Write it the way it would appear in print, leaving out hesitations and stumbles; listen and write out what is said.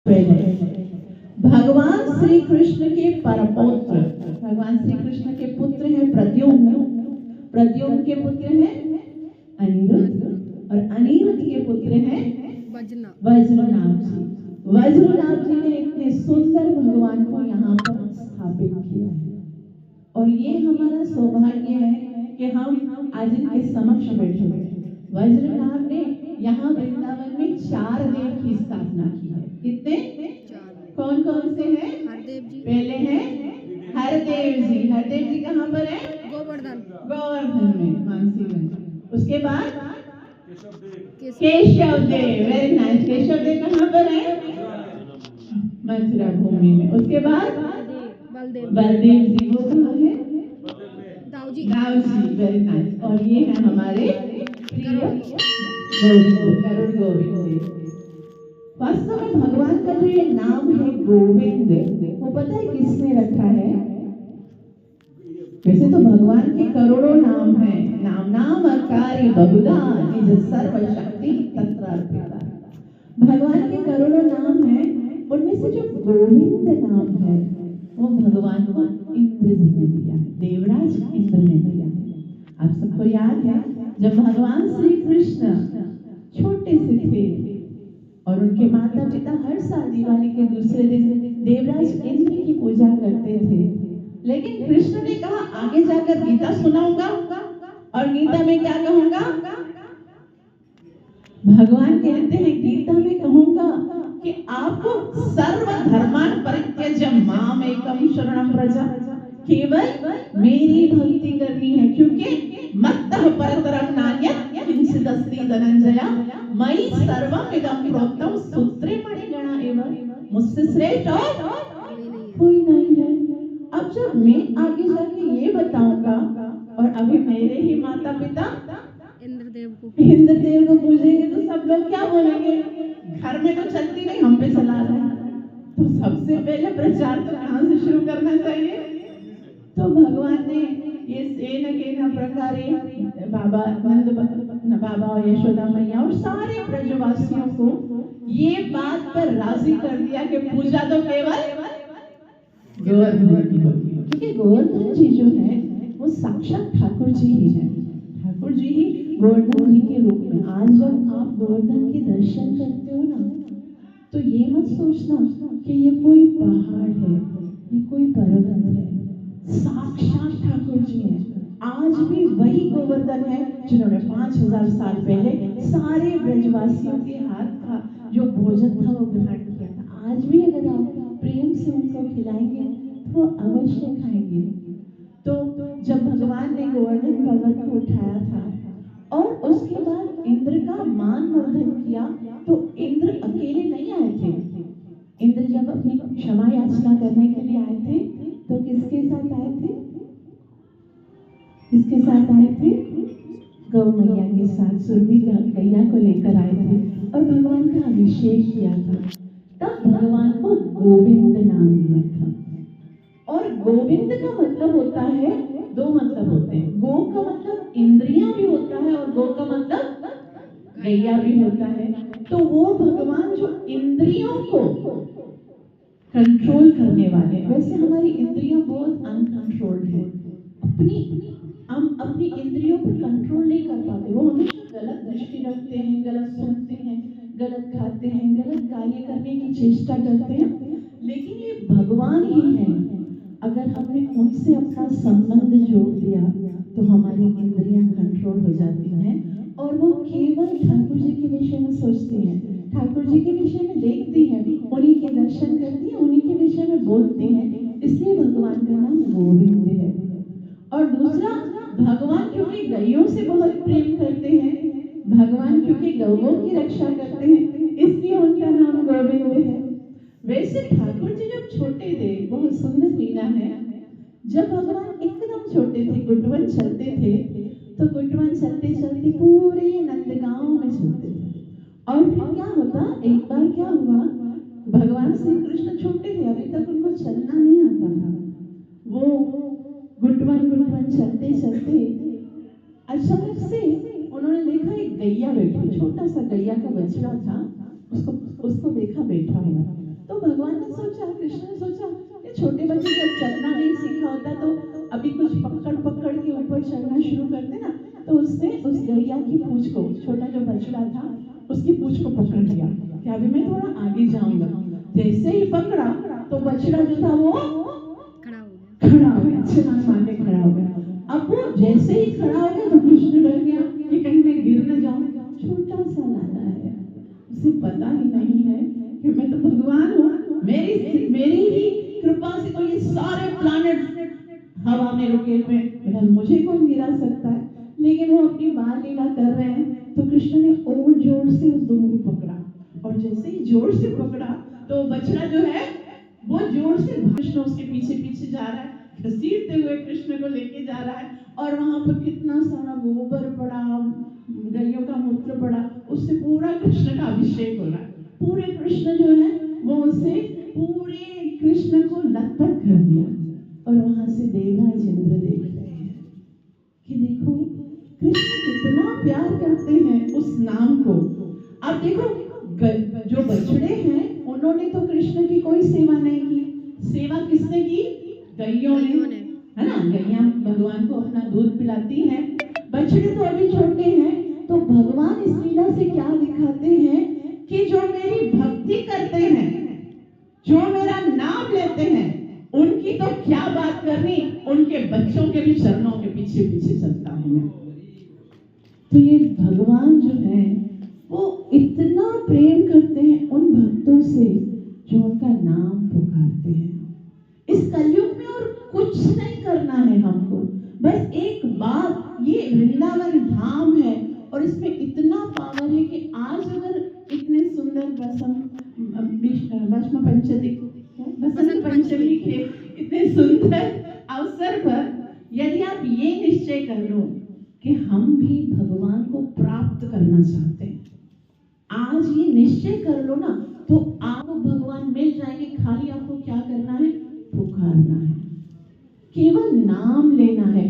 भगवान श्री कृष्ण के परपौत्र, भगवान श्री कृष्ण के पुत्र हैं प्रद्युम्न, प्रद्युम्न के पुत्र हैं अनिरुद्ध और अनिरुद्ध के पुत्र हैं वज्रनाभ जी। वज्रनाभ जी ने इतने सुंदर भगवान को यहाँ पर स्थापित किया है और ये हमारा सौभाग्य है कि हम आज इनके समक्ष बैठे हैं। वज्रनाभ ने यहाँ वृंदावन में 4 देव की स्थापना की है। कितने? कौन कौन से हैं? पहले हैं हरदेव जी। हरदेव जी कहाँ पर है? गोवर्धन में, मानसीगंज। उसके बाद केशव देव, वेरी नाइस। केशव देव कहाँ पर है? मथुरा भूमि में। उसके बाद बलदेव जी, वो कहाँ है? Dau ji, very nice. और ये है हमारे प्रिय गोविंद। वास्तव में भगवान का जो ये नाम है गोविंद, वो पता है किसने रखा है? वैसे तो भगवान के करोड़ों नाम हैं, नाम नाम अकारी बहुधा निज सर्व शक्ति तत्र अर्पिता। भगवान के करोड़ों नाम हैं, उनमें से जो गोविंद नाम है वो भगवान को इंद्र जी ने दिया है, देवराज इंद्र ने दिया है। आप सबको याद है जब भगवान श्री कृष्ण छोटे से थे और उनके माता पिता हर साल दिवाली के दूसरे दिन देवराज इंद्र की पूजा करते थे, लेकिन कृष्ण ने कहा आगे जाकर गीता सुनाऊंगा और गीता में क्या कहूंगा? भगवान कहते हैं गीता में कहूंगा कि आपको सर्व धर्मान परित्यज्य माम एकम शरणम व्रज, केवल मेरी भक्ति करनी है, क्योंकि मत्तः परतरम नान्यत् किंचिदस्ति धनंजय मयि सर्वम इदं प्रोक्तम सूत्रे मणिगणा एव, मुझसे श्रेष्ठ और कोई नहीं है। अब जब मैं आगे जाके ये बताऊंगा और अभी मेरे ही माता पिता इंद्र देव को पूजेंगे तो सब लोग क्या बोलेंगे? घर में तो चलती नहीं, हम पे चला रहा है। तो सबसे पहले प्रचार तो कहाँ से शुरू करना चाहिए? तो भगवान ने ये सेन केन प्रकारे बाबा नंद बाबा और यशोदा मैया और सारे ब्रजवासियों को ये बात पर राजी कर दिया कि पूजा तो केवल गोवर्धन की होगी, क्योंकि गोवर्धन जी जो है वो साक्षात ठाकुर जी ही है। ठाकुर जी ही गोवर्धन जी के रूप में। आज जब आप गोवर्धन के दर्शन करते हो ना, तो ये मत सोचना कि ये कोई पहाड़ है, ये कोई पर्वत है, साक्षात ठाकुर जी हैं। आज भी वही गोवर्धन है जिन्होंने 5000 साल पहले सारे ब्रजवासियों के हाथ का जो भोजन था वो ग्रहण किया था। आज भी अगर आप प्रेम से उनको खिलाएंगे तो वो अवश्य खाएंगे। तो जब भगवान ने गोवर्धन पर्वत को उठाया था और उसके बाद इंद्र का मान वर्धन किया, तो इंद्र अकेले नहीं आए थे। इंद्र जब अपनी क्षमा याचना करने के लिए आए थे तो किसके साथ आए थे? किसके साथ आए थे? गौ मैया के साथ, सुरभि गैया को लेकर आए थे और भगवान का अभिषेक किया था। तब भगवान को गोविंद नाम दिया था। और गोविंद का मतलब होता है, 2 मतलब होते हैं। गो का मतलब इंद्रियां भी होता है और गो का मतलब गैया भी होता है। तो वो भगवान जो इंद्रियों को कंट्रोल करने वाले, वैसे हमारी इंद्रियां बहुत अनकंट्रोल्ड है, हम अपनी इंद्रियों पर कंट्रोल नहीं कर पाते। वो हमेशा गलत दृष्टि रखते हैं, गलत सुनते हैं, गलत खाते हैं, गलत कार्य करने की चेष्टा करते हैं। लेकिन ये भगवान ही है, अगर हमने उनसे अपना संबंध जोड़ दिया तो हमारी इंद्रियां कंट्रोल हो जाती हैं और वो केवल ठाकुर जी के विषय में सोचती हैं, ठाकुर जी के विषय में देखती हैं, उन्हीं के दर्शन करती हैं, उन्हीं के विषय में बोलती हैं। इसलिए भगवान का नाम गोविंद है। और दूसरा, भगवान क्योंकि गैयों से बहुत प्रेम करते हैं, भगवान क्योंकि गौओं की रक्षा करते हैं, इसलिए उनका नाम गोविंद है। वैसे ठाकुर जी जब छोटे थे, बहुत सुंदर लीला है, जब भगवान एकदम छोटे थे, गुटवन चलते थे, तो गुटवन चलते चलते पूरे नंदगांव में चलते थे। और फिर क्या होता, एक बार क्या हुआ, भगवान श्री कृष्ण छोटे थे, अभी तक उनको चलना नहीं आता था। वो गुटवन चलते चलते अचानक से उन्होंने देखा एक गैया बैठी, छोटा सा गैया का बछड़ा था, उसको देखा बैठा हुआ। तो भगवान ने सोचा, कृष्ण ने सोचा कि छोटे बच्चे जब चलना नहीं सीखा होता तो अभी कुछ पकड़ पकड़ के ऊपर चढ़ना शुरू करते ना, तो उसने उस गैया की पूंछ को, छोटा जो बछड़ा था उसकी पूंछ को पकड़ लिया कि अभी मैं थोड़ा आगे जाऊंगा। जैसे ही पकड़ा तो बछड़ा जो था वो खड़ा हो गया, छलांग मार के खड़ा हो गया। अब वो जैसे ही खड़ा हो गया तो कृष्ण डर गया कि कहीं मैं गिर न जाऊं। छोटा सा लाला है, उसे पता ही नहीं है कि मैं तो भगवान हूँ, मेरी ही कृपा से तो ये सारे प्लैनेट हवा में रुके हुए हैं, मुझे कौन गिरा सकता है। लेकिन वो अपनी बाल लीला कर रहे हैं, तो कृष्ण ने और जोर से उस दोनों को पकड़ा, और जैसे ही जोर से पकड़ा तो बछड़ा जो है वो जोर से, कृष्ण उसके पीछे पीछे जा रहा है, घसीटते हुए कृष्ण को लेके जा रहा है। और वहां पर कितना सारा गोबर पड़ा, गायों का मूत्र पड़ा, उससे पूरा कृष्ण का अभिषेक हो रहा है। पूरे कृष्ण जो है वो उसे पूरे कृष्ण को लथपथ कर दिया। और वहां से देवराज इंद्र देख रहे हैं कि देखो कृष्ण कितना प्यार करते हैं उस नाम को। अब देखो जो बछड़े हैं उन्होंने तो कृष्ण की कोई सेवा नहीं की, सेवा किसने की? गैयों ने, है ना। गैया भगवान को अपना दूध पिलाती हैं, बछड़े तो अभी छोटे हैं। तो भगवान इस लीला से क्या दिखाते हैं कि जो मेरी भक्ति करते हैं, जो मेरा नाम लेते हैं, उनकी तो क्या बात करनी, उनके बच्चों के भी चरणों के पीछे पीछे चलता हूं मैं। तो ये भगवान जो है वो इतना प्रेम करते हैं उन भक्तों से जो उनका नाम पुकारते हैं। इस कलयुग में और कुछ नहीं करना है हमको, बस एक बात, ये वृंदावन धाम है और इसमें इतना पावर है कि आज अगर इतने सुंदर बसंत पंचमी के इतने सुंदर अवसर पर यदि आप ये निश्चय कर लो कि हम भी भगवान को प्राप्त करना चाहते हैं, आज ये निश्चय कर लो ना, तो आपको भगवान मिल जाएंगे। खाली आपको क्या करना है? पुकारना है, केवल नाम लेना है।